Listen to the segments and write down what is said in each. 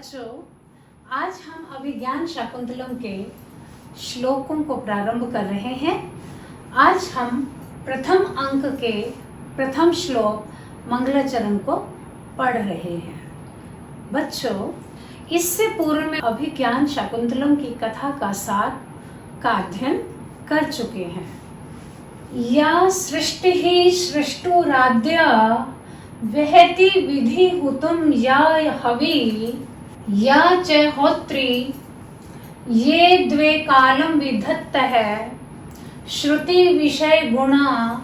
बच्चों, आज हम अभिज्ञान शाकुंतलम के श्लोकों को प्रारंभ कर रहे हैं। आज हम प्रथम अंक के प्रथम श्लोक मंगलाचरण को पढ़ रहे हैं। बच्चों, इससे पूर्व में अभिज्ञान शाकुंतलम की कथा का सार का अध्ययन कर चुके हैं। या सृष्टि सृष्टुराद्या वहति विधि हुतुम या हवि या च होत्री ये द्वे कालम विधत्त है श्रुति विषय गुणा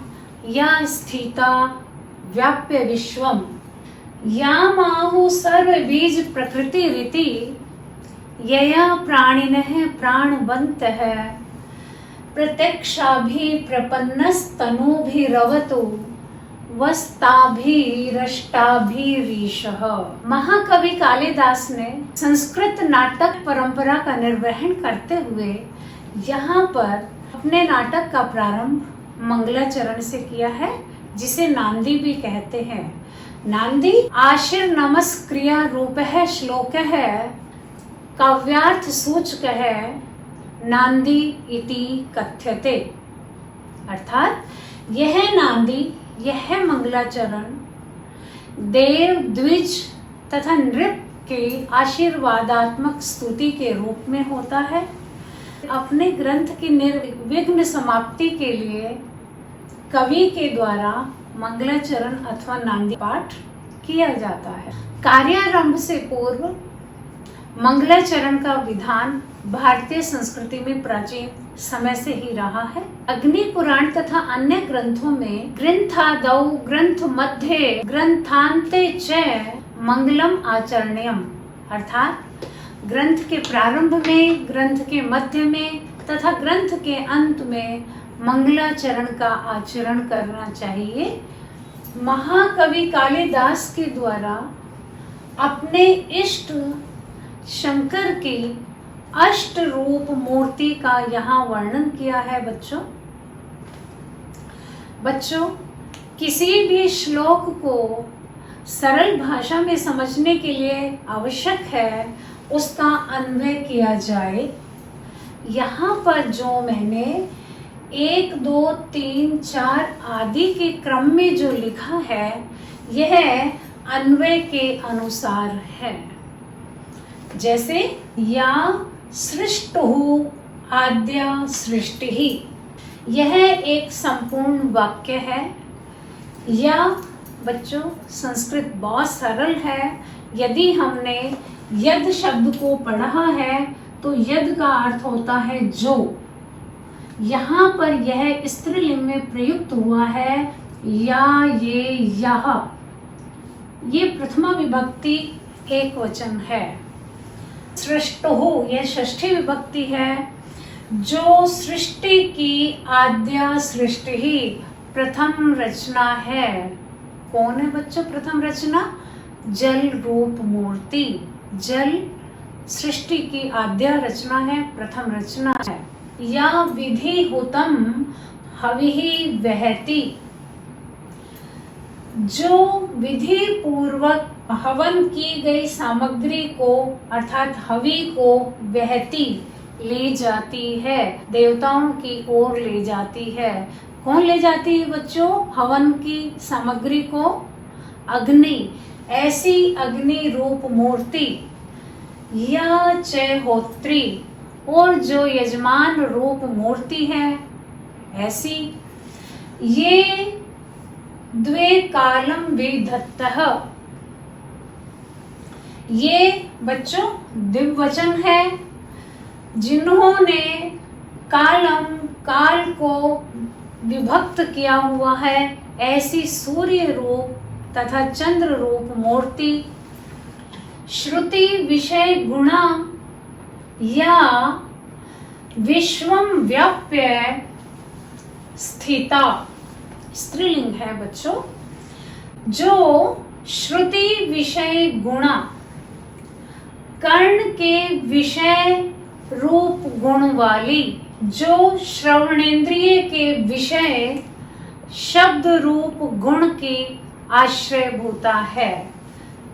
या स्थिता व्याप्य विश्वम या माहु सर्व बीज प्रकृति रीति यया प्राणिनः प्राणवन्तः प्रत्यक्षाभि प्रपन्नस्तनूभिरवतु वस्ताभिरष्टाभिरीशः। महाकवि कालिदास ने संस्कृत नाटक परंपरा का निर्वहन करते हुए यहाँ पर अपने नाटक का प्रारंभ मंगलाचरण से किया है, जिसे नांदी भी कहते हैं। नांदी आशीर नमस्क्रिया रूप है, श्लोक है, काव्यार्थ सूचक है, नांदी इति कथ्यते। अर्थात यह नांदी, यह मंगलाचरण देव, द्विज तथा नृप के आशीर्वादात्मक स्तुति के रूप में होता है। अपने ग्रंथ की निर्विघ्न समाप्ति के लिए कवि के द्वारा मंगलाचरण अथवा नांदी पाठ किया जाता है। कार्यारंभ से पूर्व मंगलाचरण का विधान भारतीय संस्कृति में प्राचीन समय से ही रहा है। अग्नि पुराण तथा अन्य ग्रंथों में ग्रंथादौ ग्रंथ मध्य ग्रंथांते च मंगलम आचरणीयम, अर्थात ग्रंथ के प्रारंभ में, ग्रंथ के मध्य में तथा ग्रंथ के अंत में मंगलाचरण का आचरण करना चाहिए। महाकवि कालिदास के द्वारा अपने इष्ट शंकर की अष्ट रूप मूर्ति का यहाँ वर्णन किया है। बच्चों, किसी भी श्लोक को सरल भाषा में समझने के लिए आवश्यक है उसका अन्वय किया जाए। यहाँ पर जो मैंने 1, 2, 3, 4 आदि के क्रम में जो लिखा है, यह अन्वय के अनुसार है। जैसे या सृष्टुः आद्या सृष्टि, यह एक संपूर्ण वाक्य है। या बच्चों, संस्कृत बहुत सरल है। यदि हमने यद शब्द को पढ़ा है तो यद का अर्थ होता है जो। यहाँ पर यह स्त्रीलिंग में प्रयुक्त हुआ है या, ये, यह। ये प्रथमा विभक्ति एक वचन है। सृष्टुः, यह षष्ठी विभक्ति है। जो सृष्टि की आद्या सृष्टि ही प्रथम रचना है। कौन है बच्चों प्रथम रचना? जल रूप मूर्ति। जल सृष्टि की आद्या रचना है, प्रथम रचना है। या विधि हुतम हविः वहति, जो विधि पूर्वक हवन की गई सामग्री को अर्थात हवि को वहती ले जाती है, देवताओं की ओर ले जाती है। कौन ले जाती है बच्चों हवन की सामग्री को? अग्नि। ऐसी अग्नि रूप मूर्ति या च होत्री, और जो यजमान रूप मूर्ति है ऐसी। ये द्वे कालम विधत्तः, ये बच्चों द्विवचन है। जिन्होंने कालम, काल को विभक्त किया हुआ है, ऐसी सूर्य रूप तथा चंद्र रूप मूर्ति। श्रुति विषय गुणा या विश्वम व्याप्य स्थिता, स्त्रीलिंग है बच्चों। जो श्रुति विषय गुणा, कर्ण के विषय रूप गुण वाली, जो श्रवणेन्द्रिय के विषय शब्द रूप गुण की आश्रयभूता है,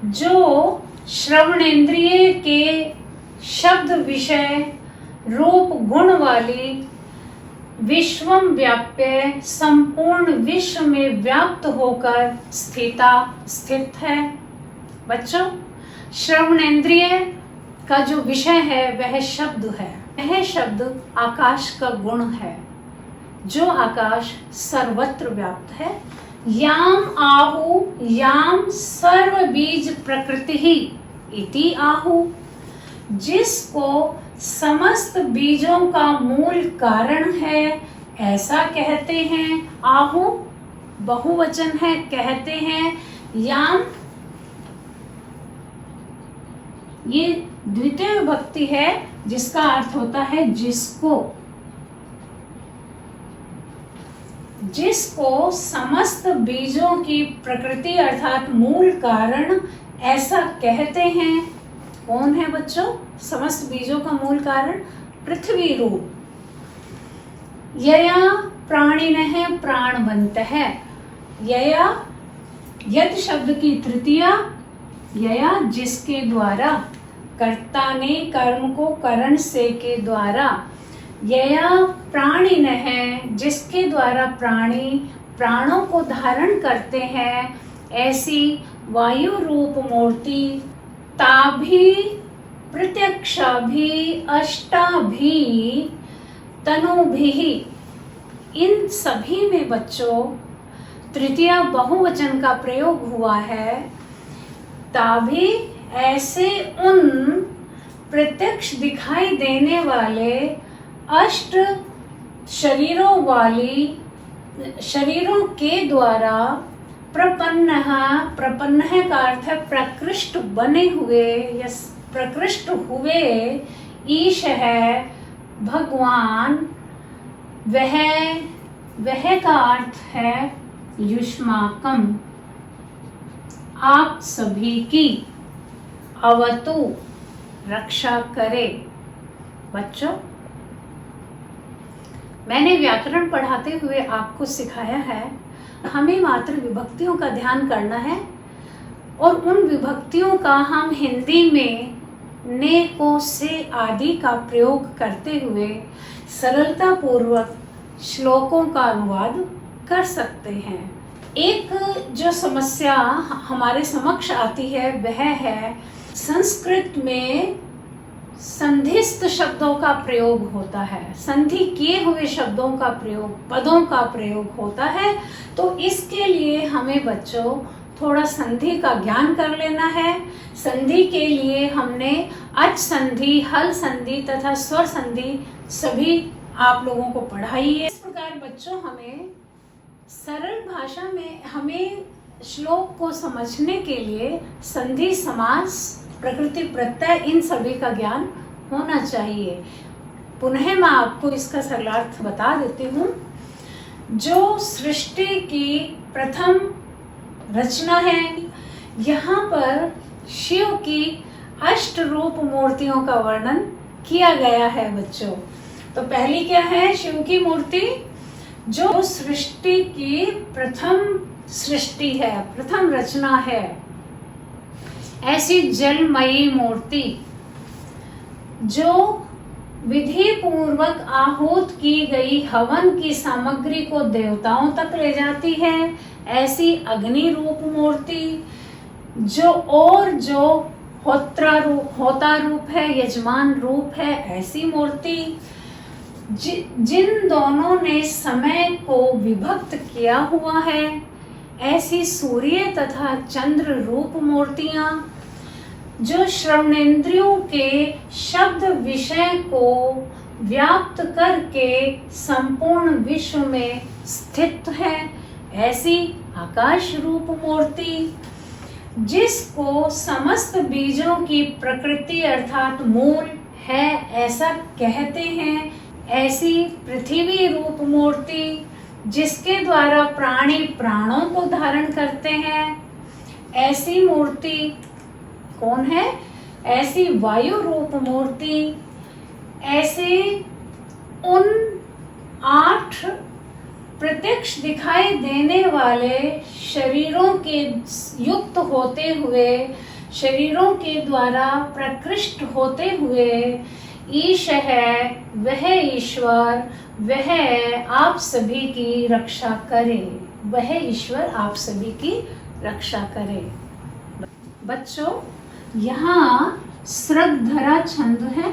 जो श्रवणेन्द्रिय के शब्द विषय रूप गुण वाली विश्वम व्याप्य संपूर्ण विश्व में व्याप्त होकर स्थित है। बच्चों, श्रवणेन्द्रिय का जो विषय है वह शब्द है। वह शब्द आकाश का गुण है, जो आकाश सर्वत्र व्याप्त है। याम आहु याम सर्व बीज प्रकृति ही इति आहु, जिसको समस्त बीजों का मूल कारण है ऐसा कहते हैं। आहु बहुवचन है, कहते हैं। याम ये द्वितीय विभक्ति है, जिसका अर्थ होता है जिसको समस्त बीजों की प्रकृति अर्थात मूल कारण ऐसा कहते हैं। कौन है बच्चों समस्त बीजों का मूल कारण? पृथ्वी रूप। यया प्राणिनः प्राणवन्तः। यया यद शब्द की तृतीया, यया जिसके द्वारा, कर्ता ने कर्म को करण से के द्वारा, यया प्राणिनः जिसके द्वारा प्राणी प्राणों को धारण करते हैं, ऐसी वायु रूप मूर्ति ताभि प्रत्यक्षाभि अष्टाभि तनुभिः, इन सभी में बच्चों तृतीया बहुवचन का प्रयोग हुआ है। ताभि ऐसे उन प्रत्यक्ष दिखाई देने वाले अष्ट शरीरों के द्वारा प्रपन्न का अर्थ है प्रकृष्ट बने हुए या प्रकृष्ट हुए, ईश है भगवान, वह का अर्थ है युष्माकम आप सभी की, अवतु रक्षा करे। बच्चों, मैंने व्याकरण पढ़ाते हुए आपको सिखाया है हमें मात्र विभक्तियों का ध्यान करना है और उन विभक्तियों का हम हिंदी में ने को से आदि का प्रयोग करते हुए सरलता पूर्वक श्लोकों का अनुवाद कर सकते हैं। एक जो समस्या हमारे समक्ष आती है वह है संस्कृत में संधिस्थ शब्दों का प्रयोग होता है, संधि किए हुए शब्दों का प्रयोग, पदों का प्रयोग होता है। तो इसके लिए हमें बच्चों थोड़ा संधि का ज्ञान कर लेना है। संधि के लिए हमने अच संधि, हल संधि तथा स्वर संधि सभी आप लोगों को पढ़ाई है। इस प्रकार बच्चों हमें सरल भाषा में हमें श्लोक को समझने के लिए संधि, समास, प्रकृति, प्रत्यय इन सभी का ज्ञान होना चाहिए। पुनः मैं आपको इसका सरलार्थ बता देती हूँ। जो सृष्टि की प्रथम रचना है, यहाँ पर शिव की अष्ट रूप मूर्तियों का वर्णन किया गया है बच्चों। तो पहली क्या है? शिव की मूर्ति जो सृष्टि की प्रथम सृष्टि है, प्रथम रचना है। ऐसी जलमयी मूर्ति जो विधि पूर्वक आहूत की गई हवन की सामग्री को देवताओं तक ले जाती है। ऐसी अग्नि रूप मूर्ति जो होता रूप है, यजमान रूप है। ऐसी मूर्ति जिन दोनों ने समय को विभक्त किया हुआ है। ऐसी सूर्य तथा चंद्र रूप मूर्तियां जो श्रवणेन्द्रियों के शब्द विषय को व्याप्त करके संपूर्ण विश्व में स्थित है। ऐसी आकाश रूप मूर्ति जिसको समस्त बीजों की प्रकृति अर्थात मूल है ऐसा कहते हैं। ऐसी पृथ्वी रूप मूर्ति जिसके द्वारा प्राणी प्राणों को धारण करते हैं। ऐसी मूर्ति कौन है? ऐसी वायु रूप मूर्ति। ऐसे उन 8 प्रत्यक्ष दिखाई देने वाले शरीरों के युक्त होते हुए शरीरों के द्वारा प्रकृष्ट होते हुए ईश है वह ईश्वर, वह आप सभी की रक्षा करे, वह ईश्वर आप सभी की रक्षा करे। बच्चों, यहाँ सृगधरा छंद है।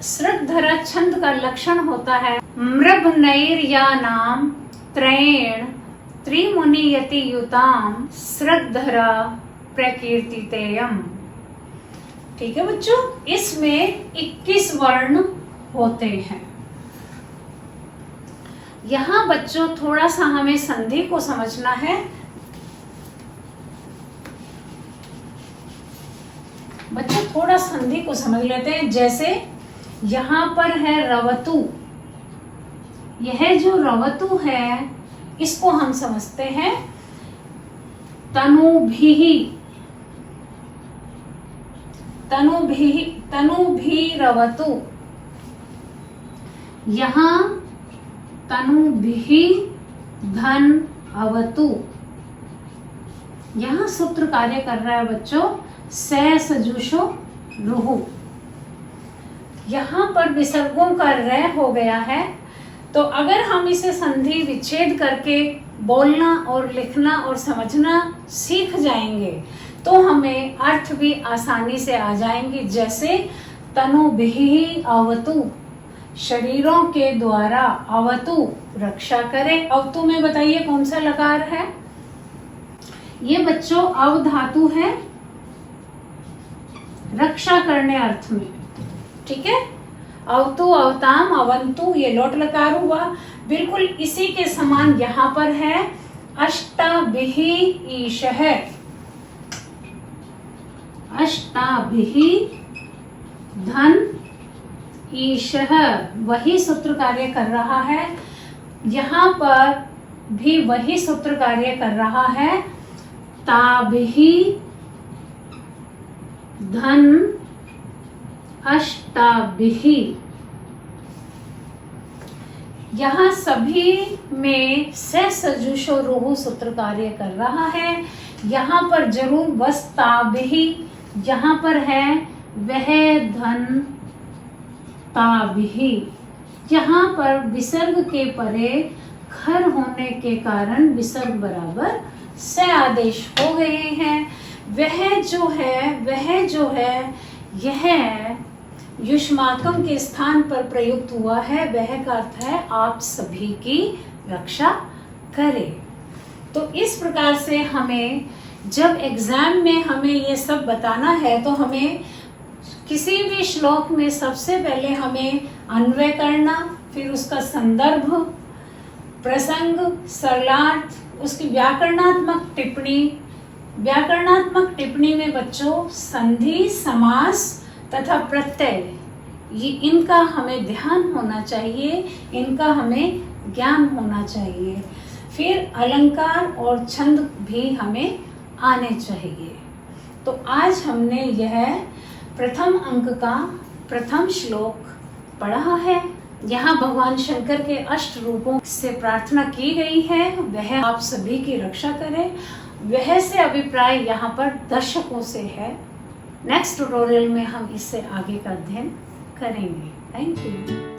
सृगधरा छंद का लक्षण होता है मृभनैर्यानाम त्रयेण त्रिमुनियति युताम सृगधरा प्रकीर्तितेयम। ठीक है बच्चों, इसमें 21 वर्ण होते हैं। यहाँ बच्चों थोड़ा सा हमें संधि को समझना है। बच्चों थोड़ा संधि को समझ लेते हैं। जैसे यहाँ पर है रवतु, यह जो रवतु है इसको हम समझते हैं तनुभिः, तनुभिरवतु। यहाँ तनुभिः धन अवतु। यहाँ सूत्र कार्य कर रहा है बच्चों से सजुषो रुहु। यहाँ पर विसर्गों का र हो गया है, तो अगर हम इसे संधि विच्छेद करके बोलना और लिखना और समझना सीख जाएंगे तो हमें अर्थ भी आसानी से आ जाएंगे। जैसे तनुभिः अवतु, शरीरों के द्वारा, अवतु रक्षा करे। अवतु में बताइए कौन सा लकार है? ये बच्चों अव धातु है रक्षा करने अर्थ में। ठीक है, अवतु, अवताम, अवंतु ये लोट लकार हुआ। बिल्कुल इसी के समान यहाँ पर है अष्टाभिः ईशः, अष्टाभिः धन ईशः, वही सूत्र कार्य कर रहा है। यहाँ पर भी वही सूत्र कार्य कर रहा है ताभिः धन अष्टाभिः। यहाँ सभी में से सजुषो रुहु सूत्र कार्य कर रहा है। यहाँ पर जरूर वस्ताभिः, यहाँ पर है वह धन ताभिः। यहाँ पर विसर्ग के परे खर होने के कारण विसर्ग बराबर से आदेश हो गए हैं। वह जो है यह युष्माकम के स्थान पर प्रयुक्त हुआ है। वह का अर्थ है आप सभी की रक्षा करे। तो इस प्रकार से हमें जब एग्जाम में हमें ये सब बताना है तो हमें किसी भी श्लोक में सबसे पहले हमें अन्वय करना, फिर उसका संदर्भ, प्रसंग, सरलार्थ, उसकी व्याकरणात्मक टिप्पणी। व्याकरणात्मक टिप्पणी में बच्चों संधि, समास तथा प्रत्यय, ये इनका हमें ध्यान होना चाहिए, इनका हमें ज्ञान होना चाहिए। फिर अलंकार और छंद भी हमें आने चाहिए। तो आज हमने यह प्रथम अंक का प्रथम श्लोक पढ़ा है। यहाँ भगवान शंकर के अष्ट रूपों से प्रार्थना की गई है, वह आप सभी की रक्षा करे। वह से अभिप्राय यहाँ पर दर्शकों से है। नेक्स्ट ट्यूटोरियल में हम इससे आगे का अध्ययन करेंगे। Thank you.